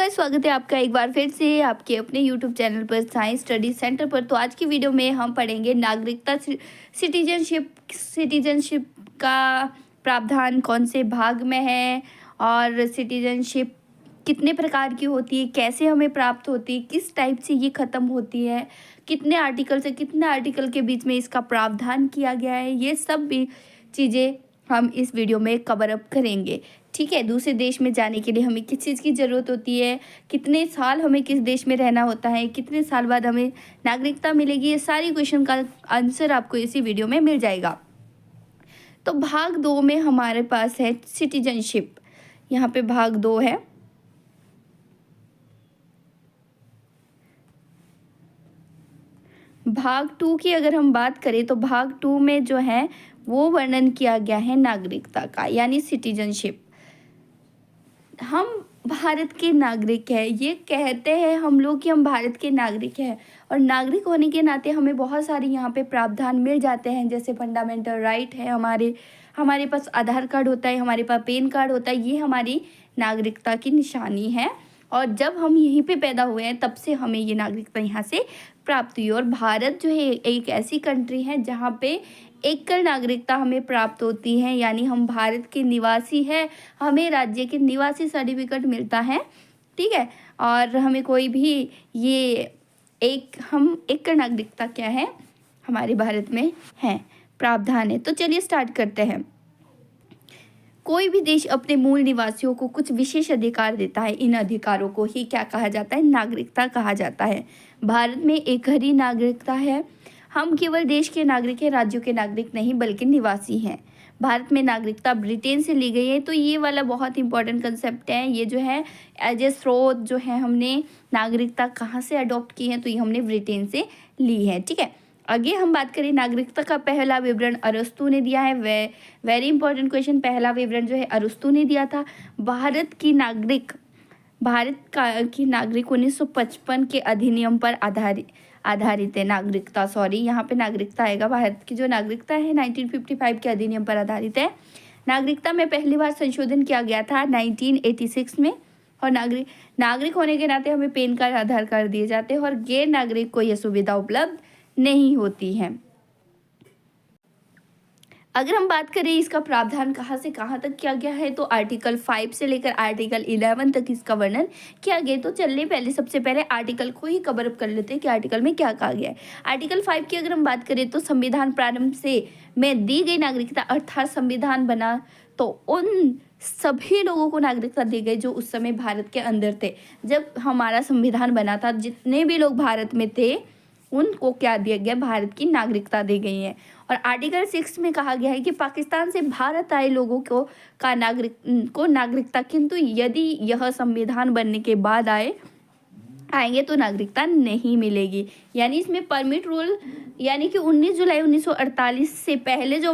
Guys, स्वागत है आपका एक बार फिर से आपके अपने यूट्यूब चैनल पर साइंस स्टडी सेंटर पर। तो आज की वीडियो में हम पढ़ेंगे नागरिकता सिटीजनशिप का प्रावधान कौन से भाग में है और सिटीजनशिप कितने प्रकार की होती है, कैसे हमें प्राप्त होती है, किस टाइप से ये ख़त्म होती है, कितने आर्टिकल से कितने आर्टिकल के बीच में इसका प्रावधान किया गया है, ये सब भी चीज़ें हम इस वीडियो में कवर अप करेंगे। ठीक है, दूसरे देश में जाने के लिए हमें किस चीज़ की ज़रूरत होती है, कितने साल हमें किस देश में रहना होता है, कितने साल बाद हमें नागरिकता मिलेगी, ये सारी क्वेश्चन का आंसर आपको इसी वीडियो में मिल जाएगा। तो भाग 2 में हमारे पास है सिटीजनशिप। यहाँ पे भाग 2 है। भाग 2 की अगर हम बात करें तो भाग 2 में जो है वो वर्णन किया गया है नागरिकता का, यानी सिटीजनशिप। हम भारत के नागरिक हैं, ये कहते हैं हम लोग कि हम भारत के नागरिक हैं, और नागरिक होने के नाते हमें बहुत सारी यहाँ पे प्रावधान मिल जाते हैं, जैसे फंडामेंटल राइट है, हमारे पास आधार कार्ड होता है, हमारे पास पैन कार्ड होता है, ये हमारी नागरिकता की निशानी है। और जब हम यहीं पे पैदा हुए हैं तब से हमें ये नागरिकता यहाँ से प्राप्त हुई। और भारत जो है एक ऐसी कंट्री है जहाँ पे एकल नागरिकता हमें प्राप्त होती है, यानी हम भारत के निवासी हैं, हमें राज्य के निवासी सर्टिफिकेट मिलता है। ठीक है, और हमें कोई भी ये हम एकल नागरिकता क्या है हमारे भारत में है, प्रावधान है। तो चलिए स्टार्ट करते हैं। कोई भी देश अपने मूल निवासियों को कुछ विशेष अधिकार देता है, इन अधिकारों को ही क्या कहा जाता है, नागरिकता कहा जाता है। भारत में एक ही नागरिकता है, हम केवल देश के नागरिक हैं, राज्यों के नागरिक नहीं बल्कि निवासी हैं। भारत में नागरिकता ब्रिटेन से ली गई है, तो ये वाला बहुत इंपॉर्टेंट कंसेप्ट है। ये जो है एज ए स्रोत जो है हमने नागरिकता कहाँ से अडॉप्ट की है, तो ये हमने ब्रिटेन से ली है। ठीक है, आगे हम बात करें नागरिकता का पहला विवरण अरस्तु ने दिया है। वेरी इंपॉर्टेंट क्वेश्चन, पहला विवरण जो है अरस्तु ने दिया था। भारत की नागरिक 1955 के अधिनियम पर आधारित है नागरिकता। यहाँ पे नागरिकता आएगा, भारत की जो नागरिकता है 1955 के अधिनियम पर आधारित है। नागरिकता में पहली बार संशोधन किया गया था 1986 में। और नागरिक होने के नाते हमें पैन कार्ड, आधार कार्ड दिए जाते हैं, और गैर नागरिक को यह सुविधा उपलब्ध नहीं होती है। अगर हम बात करें इसका प्रावधान कहाँ से कहाँ तक किया गया है, तो आर्टिकल 5 से लेकर आर्टिकल 11 तक इसका वर्णन किया गया। तो चलिए सबसे पहले आर्टिकल को ही कवर अप कर लेते हैं कि आर्टिकल में क्या कहा गया है। आर्टिकल 5 की अगर हम बात करें तो संविधान प्रारंभ से में दी गई नागरिकता, अर्थात संविधान बना तो उन सभी लोगों को नागरिकता दी गई जो उस समय भारत के अंदर थे। जब हमारा संविधान बना था, जितने भी लोग भारत में थे उनको क्या दिया गया, भारत की नागरिकता दी गई है। और आर्टिकल 6 में कहा गया है कि पाकिस्तान से भारत आए लोगों को नागरिकता, किंतु यदि यह संविधान बनने के बाद आएंगे तो नागरिकता नहीं मिलेगी। यानी इसमें परमिट रूल, यानी कि 19 जुलाई 1948 से पहले जो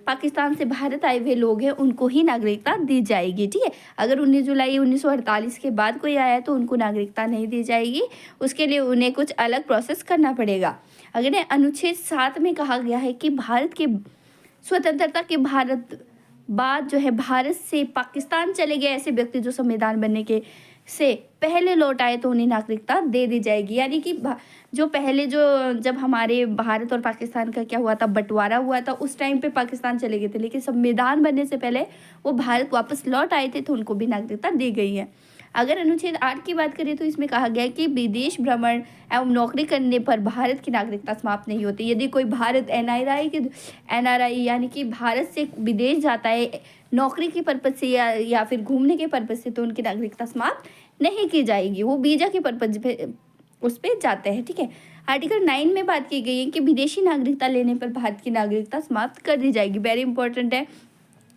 पाकिस्तान से भारत आए हुए लोग हैं उनको ही नागरिकता दी जाएगी। ठीक है, अगर 19 जुलाई 1948 के बाद कोई आया तो उनको नागरिकता नहीं दी जाएगी, उसके लिए उन्हें कुछ अलग प्रोसेस करना पड़ेगा। अगर अनुच्छेद 7 में कहा गया है कि भारत के स्वतंत्रता के बाद जो है भारत से पाकिस्तान चले गए ऐसे व्यक्ति जो संविधान बनने के से पहले लौट आए तो उन्हें नागरिकता दे दी जाएगी। यानी कि जब हमारे भारत और पाकिस्तान का क्या हुआ था, बंटवारा हुआ था, उस टाइम पे पाकिस्तान चले गए थे, लेकिन संविधान बनने से पहले वो भारत वापस लौट आए थे तो उनको भी नागरिकता दी गई है। अगर अनुच्छेद 8 की बात करें तो इसमें कहा गया है कि विदेश भ्रमण एवं नौकरी करने पर भारत की नागरिकता समाप्त नहीं होती। यदि कोई भारत NRI यानी कि भारत से विदेश जाता है नौकरी के पर्पज़ से या फिर घूमने के पर्पज़ से, तो उनकी नागरिकता समाप्त नहीं की जाएगी, वो वीज़ा के पर्पज़ पे उस पर जाते हैं। ठीक है, आर्टिकल 9 में बात की गई है कि विदेशी नागरिकता लेने पर भारत की नागरिकता समाप्त कर दी जाएगी। वेरी इंपॉर्टेंट है,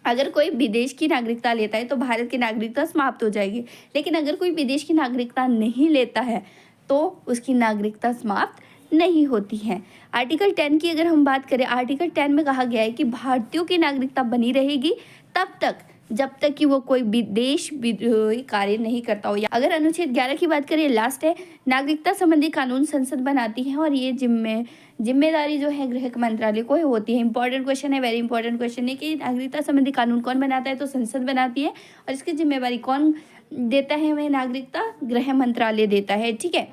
अगर कोई विदेश की नागरिकता लेता है तो भारत की नागरिकता समाप्त हो जाएगी, लेकिन अगर कोई विदेश की नागरिकता नहीं लेता है तो उसकी नागरिकता समाप्त नहीं होती है। आर्टिकल 10 की अगर हम बात करें, आर्टिकल 10 में कहा गया है कि भारतीयों की नागरिकता बनी रहेगी तब तक जब तक कि वो कोई देश विद्रोही कार्य नहीं करता हो। या अगर अनुच्छेद 11 की बात करें, लास्ट है, नागरिकता संबंधी कानून संसद बनाती है और ये जिम्मेदारी जो है गृह मंत्रालय को होती है। इंपॉर्टेंट क्वेश्चन है, वेरी इंपॉर्टेंट क्वेश्चन है कि नागरिकता संबंधी कानून कौन बनाता है, तो संसद बनाती है। और इसकी जिम्मेदारी कौन देता है हमें, नागरिकता गृह मंत्रालय देता है। ठीक है,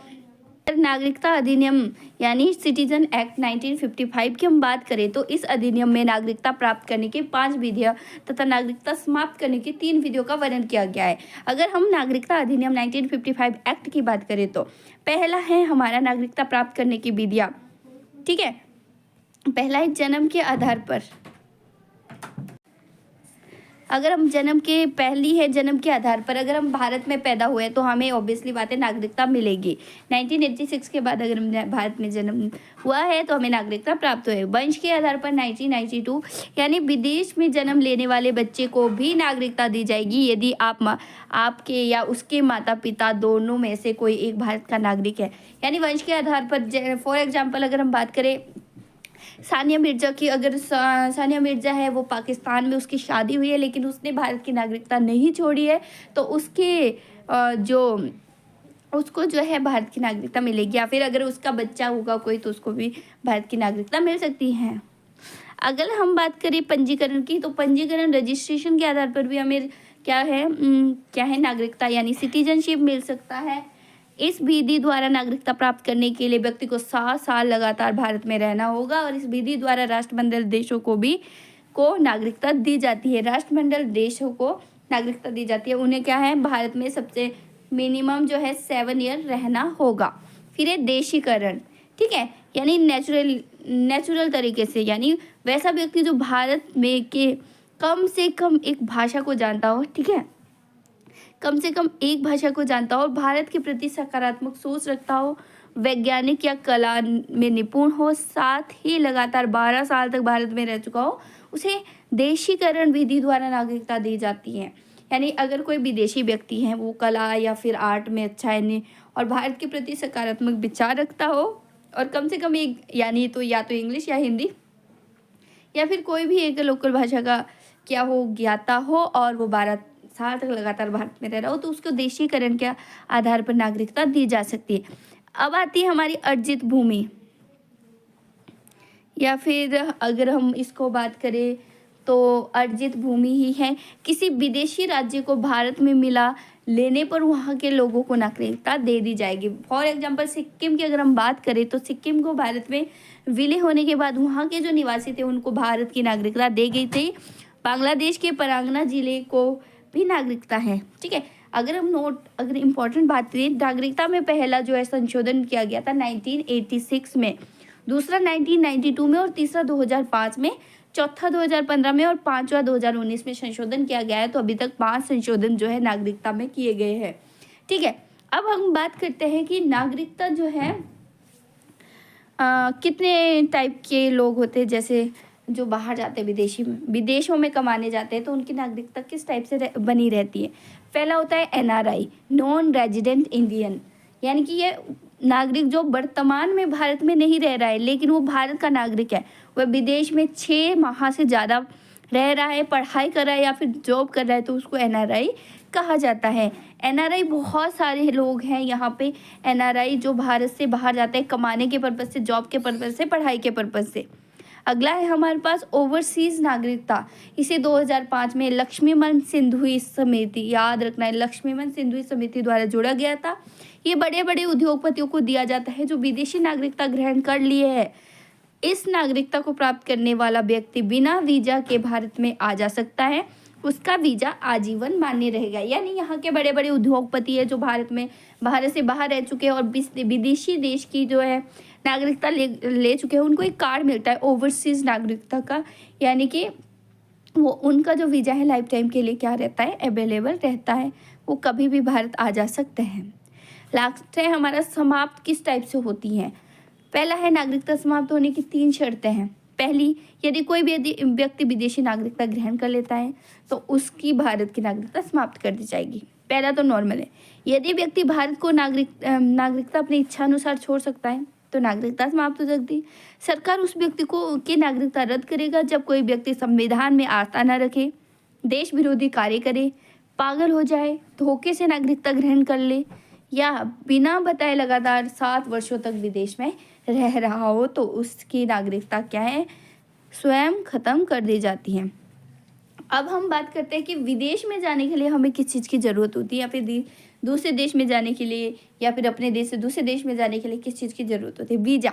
नागरिकता अधिनियम यानी सिटीजन एक्ट 1955 की हम बात करें तो इस अधिनियम में नागरिकता प्राप्त करने की 5 विधियां तथा नागरिकता समाप्त करने की 3 विधियों का वर्णन किया गया है। अगर हम नागरिकता अधिनियम 1955 एक्ट की बात करें तो पहला है हमारा नागरिकता प्राप्त करने की विधियां। ठीक है, पहला है जन्म के आधार पर। अगर हम जन्म के आधार पर अगर हम भारत में पैदा हुए तो हमें ऑब्वियसली बात है नागरिकता मिलेगी। 1986 के बाद अगर हम भारत में जन्म हुआ है तो हमें नागरिकता प्राप्त हुए। वंश के आधार पर 1992 यानी विदेश में जन्म लेने वाले बच्चे को भी नागरिकता दी जाएगी यदि आपके या उसके माता पिता दोनों में से कोई एक भारत का नागरिक है। यानी वंश के आधार पर फॉर एग्जाम्पल अगर हम बात करें सानिया मिर्जा की, अगर सानिया मिर्जा है वो पाकिस्तान में उसकी शादी हुई है लेकिन उसने भारत की नागरिकता नहीं छोड़ी है तो उसको जो है भारत की नागरिकता मिलेगी। या फिर अगर उसका बच्चा होगा कोई तो उसको भी भारत की नागरिकता मिल सकती है। अगर हम बात करें पंजीकरण की तो पंजीकरण रजिस्ट्रेशन के आधार पर भी हमें क्या है नागरिकता यानी सिटीजनशिप मिल सकता है। इस विधि द्वारा नागरिकता प्राप्त करने के लिए व्यक्ति को 7 साल लगातार भारत में रहना होगा और इस विधि द्वारा राष्ट्रमंडल देशों को नागरिकता दी जाती है। राष्ट्रमंडल देशों को नागरिकता दी जाती है, उन्हें क्या है भारत में सबसे मिनिमम जो है 7 ईयर रहना होगा। फिर है देशीकरण। ठीक है, यानी नेचुरल तरीके से, यानी वैसा व्यक्ति जो भारत में के कम से कम एक भाषा को जानता हो। ठीक है, कम से कम एक भाषा को जानता हो, भारत के प्रति सकारात्मक सोच रखता हो, वैज्ञानिक या कला में निपुण हो, साथ ही लगातार 12 साल तक भारत में रह चुका हो, उसे देशीकरण विधि द्वारा नागरिकता दी जाती है। यानी अगर कोई विदेशी व्यक्ति है वो कला या फिर आर्ट में अच्छा है और भारत के प्रति सकारात्मक विचार रखता हो और कम से कम एक यानी तो या तो इंग्लिश या हिंदी या फिर कोई भी एक लोकल भाषा का क्या हो ज्ञाता हो और वो 12 साल तक लगातार भारत में रह रहा हो तो उसको देशीकरण के आधार पर नागरिकता दी जा सकती है। अब आती है हमारी अर्जित भूमि, या फिर अगर हम इसको बात करें तो अर्जित भूमि ही है किसी विदेशी राज्य को भारत में मिला लेने पर वहाँ के लोगों को नागरिकता दे दी जाएगी। फॉर एग्जांपल सिक्किम की अगर हम बात करें तो सिक्किम को भारत में विलय होने के बाद वहाँ के जो निवासी थे उनको भारत की नागरिकता दी गई थी। बांग्लादेश के परागना जिले को भी नागरिकता है। ठीक है, अगर इम्पोर्टेंट बात करें नागरिकता में पहला जो है संशोधन किया गया था 1986 में, दूसरा 1992 में और तीसरा 2005 में, चौथा 2015 में और पांचवा 2019 में संशोधन किया गया है। तो अभी तक 5 संशोधन जो है नागरिकता में किए गए हैं। ठीक है, अब हम बात करते हैं कि नागरिकता जो है कितने टाइप के लोग होते हैं। जैसे जो बाहर जाते हैं विदेशों में कमाने जाते हैं तो उनकी नागरिकता किस टाइप से बनी रहती है। पहला होता है NRI, नॉन रेजिडेंट इंडियन, यानी कि ये नागरिक जो वर्तमान में भारत में नहीं रह रहा है लेकिन वो भारत का नागरिक है, वह विदेश में 6 माह से ज़्यादा रह रहा है, पढ़ाई कर रहा है या फिर जॉब कर रहा है तो उसको NRI कहा जाता है। NRI बहुत सारे लोग हैं यहाँ पे NRI जो भारत से बाहर जाते हैं कमाने के पर्पज़ से, जॉब के पर्पज़ से, पढ़ाई के पर्पज़ से। अगला है हमारे पास ओवरसीज नागरिकता। इसे 2005 में लक्ष्मीमन सिंधुई समिति, याद रखना है लक्ष्मीमन सिंधुई समिति द्वारा जोड़ा गया था। ये बड़े बड़े उद्योगपतियों को दिया जाता है जो विदेशी नागरिकता ग्रहण कर लिए है। इस नागरिकता को प्राप्त करने वाला व्यक्ति बिना वीजा के भारत में आ जा सकता है, उसका वीजा आजीवन मान्य रहेगा। यानी यहाँ के बड़े बड़े उद्योगपति है जो भारत से बाहर रह चुके हैं और विदेशी देश की जो है नागरिकता ले चुके हैं, उनको एक कार्ड मिलता है ओवरसीज नागरिकता का, यानी कि वो उनका जो वीज़ा है लाइफ टाइम के लिए क्या रहता है, अवेलेबल रहता है, वो कभी भी भारत आ जा सकते हैं। लास्ट है हमारा समाप्त किस टाइप से होती है। पहला है नागरिकता समाप्त होने की 3 शर्तें हैं। पहली, यदि कोई व्यक्ति विदेशी नागरिकता ग्रहण कर लेता है तो उसकी भारत की नागरिकता समाप्त कर दी जाएगी। पहला तो नॉर्मल है, यदि व्यक्ति भारत को नागरिकता अपनी इच्छा अनुसार छोड़ सकता है तो नागरिकता समाप्त हो सकती। सरकार उस व्यक्ति की नागरिकता रद्द करेगा जब कोई व्यक्ति संविधान में आस्था न रखे, देश विरोधी कार्य करे, पागल हो जाए, धोखे से नागरिकता ग्रहण कर ले या बिना बताए लगातार 7 वर्षों तक विदेश में रह रहा हो तो उसकी नागरिकता क्या है, स्वयं खत्म कर दी जाती है। अब हम बात करते हैं कि विदेश में जाने के लिए हमें किस चीज़ की ज़रूरत होती है या फिर दूसरे देश में जाने के लिए या फिर अपने देश से दूसरे देश में जाने के लिए किस चीज़ की ज़रूरत होती है। वीज़ा।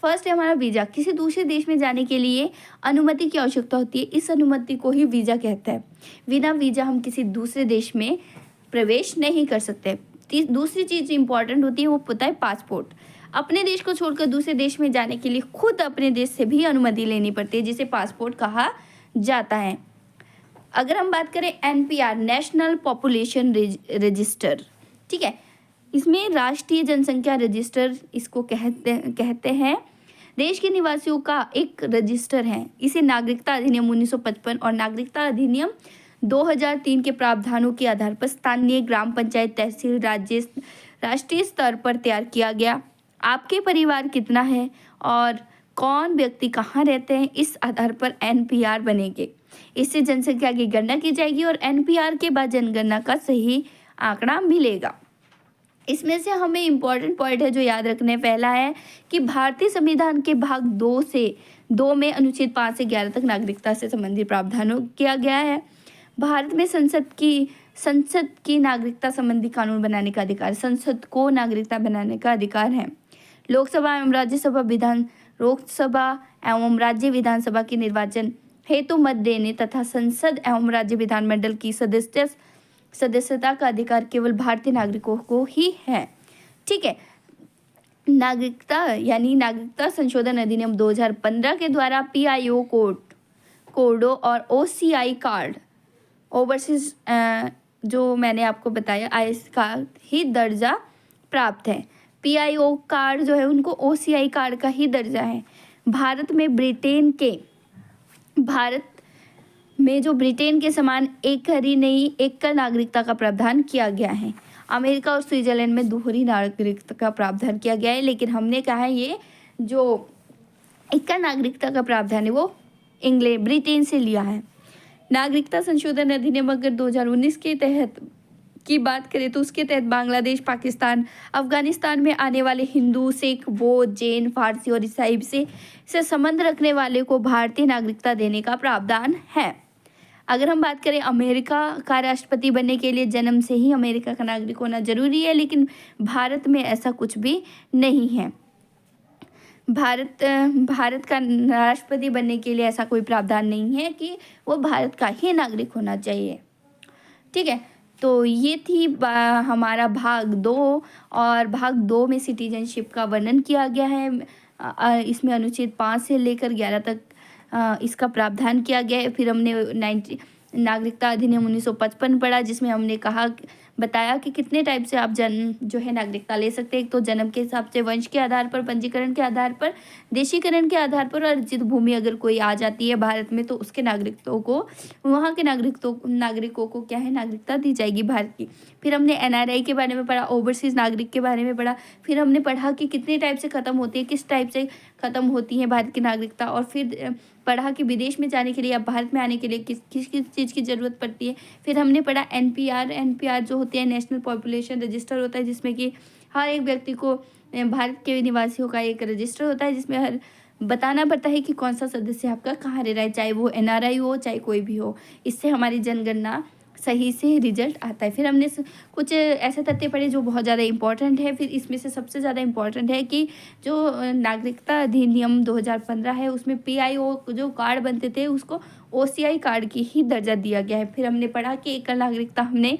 फर्स्ट है हमारा वीज़ा। किसी दूसरे देश में जाने के लिए अनुमति की आवश्यकता होती है, इस अनुमति को ही वीज़ा कहते हैं। बिना वीज़ा हम किसी दूसरे देश में प्रवेश नहीं कर सकते। दूसरी चीज़ इंपॉर्टेंट होती है वो पता है पासपोर्ट। अपने देश को छोड़कर दूसरे देश में जाने के लिए खुद अपने देश से भी अनुमति लेनी पड़ती है, जिसे पासपोर्ट कहा जाता है। अगर हम बात करें एनपीआर, नेशनल पॉपुलेशन रजिस्टर, ठीक है, इसमें राष्ट्रीय जनसंख्या रजिस्टर इसको कहते हैं। देश के निवासियों का एक रजिस्टर है। इसे नागरिकता अधिनियम 1955 और नागरिकता अधिनियम 2003 के प्रावधानों के आधार पर स्थानीय ग्राम पंचायत, तहसील, राष्ट्रीय स्तर पर तैयार किया गया। आपके परिवार कितना है और कौन व्यक्ति कहाँ रहते हैं, इस आधार पर एनपीआर बनेंगे। इससे जनसंख्या की गणना की जाएगी और एनपीआर के बाद जनगणना का सही आंकड़ा मिलेगा। इसमें से हमें इम्पोर्टेंट पॉइंट है जो याद रखने, पहला है कि भारतीय संविधान के भाग 2 में अनुच्छेद 5 से 11 तक नागरिकता से संबंधित प्रावधानों किया गया है। भारत में संसद की नागरिकता संबंधी कानून बनाने का अधिकार, संसद को नागरिकता बनाने का अधिकार है। लोकसभा एवं राज्य विधानसभा के निर्वाचन हेतु मत देने तथा संसद एवं राज्य विधानमंडल की सदस्यता का अधिकार केवल भारतीय नागरिकों को ही है। ठीक है, नागरिकता यानी नागरिकता संशोधन अधिनियम 2015 के द्वारा पीआईओ कोडो और ओसीआई कार्ड, ओवरसीज जो मैंने आपको बताया आईएस का ही दर्जा प्राप्त है। पीआईओ कार्ड जो है उनको ओसीआई कार्ड का ही दर्जा है। भारत में जो ब्रिटेन के समान एकल नागरिकता का प्रावधान किया गया है। अमेरिका और स्विट्जरलैंड में दोहरी नागरिकता का प्रावधान किया गया है, लेकिन हमने कहा है ये जो एकल नागरिकता का प्रावधान है वो ब्रिटेन से लिया है। नागरिकता संशोधन अधिनियम अगर 2019 के तहत की बात करें तो उसके तहत बांग्लादेश, पाकिस्तान, अफगानिस्तान में आने वाले हिंदू, सिख, बौद्ध, जैन, फारसी और ईसाई से संबंध रखने वाले को भारतीय नागरिकता देने का प्रावधान है। अगर हम बात करें अमेरिका का राष्ट्रपति बनने के लिए जन्म से ही अमेरिका का नागरिक होना जरूरी है, लेकिन भारत में ऐसा कुछ भी नहीं है। भारत का राष्ट्रपति बनने के लिए ऐसा कोई प्रावधान नहीं है कि वो भारत का ही नागरिक होना चाहिए। ठीक है, तो ये थी हमारा भाग 2 और भाग 2 में सिटीजनशिप का वर्णन किया गया है। इसमें अनुच्छेद 5 से लेकर 11 तक इसका प्रावधान किया गया है। फिर हमने नागरिकता अधिनियम 1955 पढ़ा, जिसमें हमने बताया कि कितने टाइप से आप जो है नागरिकता ले सकते हैं। एक तो जन्म के हिसाब से, वंश के आधार पर, पंजीकरण के आधार पर, देशीकरण के आधार पर, और अर्जित भूमि अगर कोई आ जाती है भारत में तो उसके वहाँ के नागरिकों को क्या है, नागरिकता दी जाएगी भारत की। फिर हमने एनआरआई के बारे में पढ़ा, ओवरसीज नागरिक के बारे में पढ़ा। फिर हमने पढ़ा कि कितने टाइप से ख़त्म होती है, किस टाइप से ख़त्म होती है भारत की नागरिकता, और फिर पढ़ा कि विदेश में जाने के लिए या भारत में आने के लिए किस चीज़ की ज़रूरत पड़ती है। फिर हमने पढ़ा एनपीआर जो होती है नेशनल पॉपुलेशन रजिस्टर होता है, जिसमें कि हर एक व्यक्ति को भारत के निवासियों का एक रजिस्टर होता है, जिसमें हर बताना पड़ता है कि कौन सा सदस्य आपका कहाँ रह रहा है, चाहे वो एनआरआई हो चाहे कोई भी हो। इससे हमारी जनगणना सही से रिजल्ट आता है। फिर हमने कुछ ऐसे तथ्य पढ़े जो बहुत ज़्यादा इंपॉर्टेंट है। फिर इसमें से सबसे ज़्यादा इंपॉर्टेंट है कि जो नागरिकता अधिनियम 2015 है उसमें पीआईओ जो कार्ड बनते थे उसको ओसीआई कार्ड की ही दर्जा दिया गया है। फिर हमने पढ़ा कि एकल नागरिकता हमने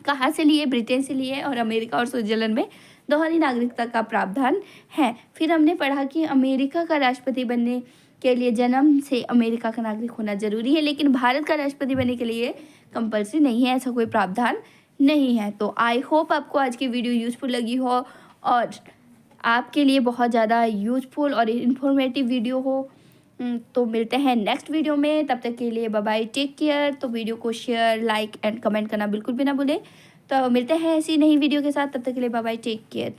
कहाँ से लिए, ब्रिटेन से लिए, और अमेरिका और स्विट्जरलैंड में दोहरी नागरिकता का प्रावधान है। फिर हमने पढ़ा कि अमेरिका का राष्ट्रपति बनने के लिए जन्म से अमेरिका का नागरिक होना जरूरी है, लेकिन भारत का राष्ट्रपति बनने के लिए कंपल्सरी नहीं है, ऐसा कोई प्रावधान नहीं है। तो आई होप आपको आज की वीडियो यूजफुल लगी हो और आपके लिए बहुत ज़्यादा यूजफुल और इन्फॉर्मेटिव वीडियो हो। तो मिलते हैं नेक्स्ट वीडियो में, तब तक के लिए बाय बाय, टेक केयर। तो वीडियो को शेयर, लाइक एंड कमेंट करना बिल्कुल भी ना भूलें। तो मिलते हैं ऐसी नई वीडियो के साथ, तब तक के लिए बाय बाय, टेक केयर।